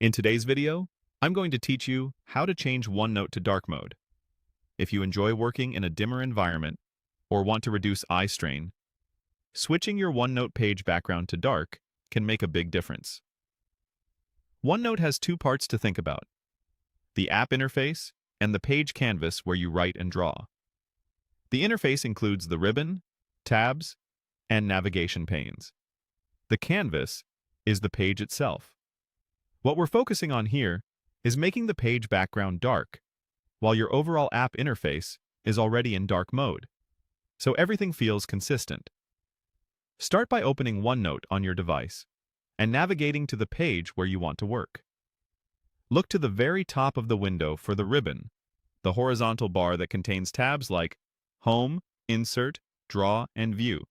In today's video, I'm going to teach you how to change OneNote to dark mode. If you enjoy working in a dimmer environment or want to reduce eye strain, switching your OneNote page background to dark can make a big difference. OneNote has two parts to think about: the app interface and the page canvas where you write and draw. The interface includes the ribbon, tabs, and navigation panes. The canvas is the page itself. What we're focusing on here is making the page background dark, while your overall app interface is already in dark mode, so everything feels consistent. Start by opening OneNote on your device and navigating to the page where you want to work. Look to the very top of the window for the ribbon, the horizontal bar that contains tabs like Home, Insert, Draw, and View.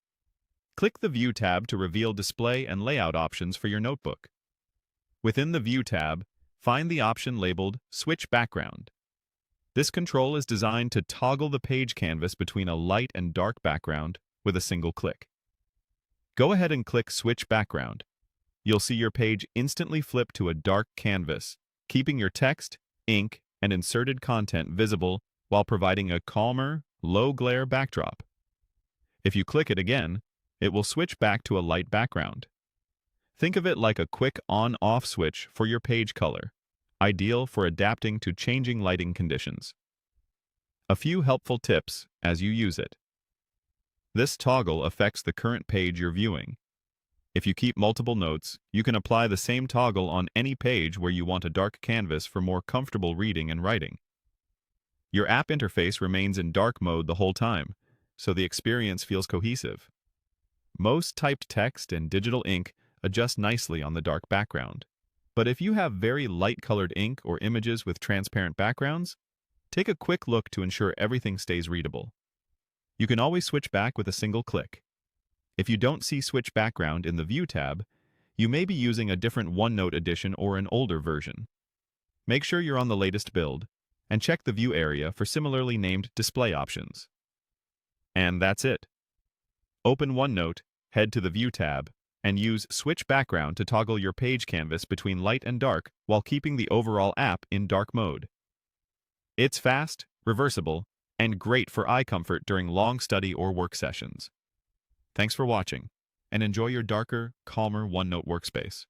Click the View tab to reveal display and layout options for your notebook. Within the View tab, find the option labeled Switch Background. This control is designed to toggle the page canvas between a light and dark background with a single click. Go ahead and click Switch Background. You'll see your page instantly flip to a dark canvas, keeping your text, ink, and inserted content visible while providing a calmer, low-glare backdrop. If you click it again, it will switch back to a light background. Think of it like a quick on-off switch for your page color, ideal for adapting to changing lighting conditions. A few helpful tips as you use it. This toggle affects the current page you're viewing. If you keep multiple notes, you can apply the same toggle on any page where you want a dark canvas for more comfortable reading and writing. Your app interface remains in dark mode the whole time, so the experience feels cohesive. Most typed text and digital ink adjust nicely on the dark background. But if you have very light-colored ink or images with transparent backgrounds, take a quick look to ensure everything stays readable. You can always switch back with a single click. If you don't see Switch Background in the View tab, you may be using a different OneNote edition or an older version. Make sure you're on the latest build, and check the View area for similarly named display options. And that's it. Open OneNote, head to the View tab, and use Switch Background to toggle your page canvas between light and dark while keeping the overall app in dark mode. It's fast, reversible, and great for eye comfort during long study or work sessions. Thanks for watching, and enjoy your darker, calmer OneNote workspace.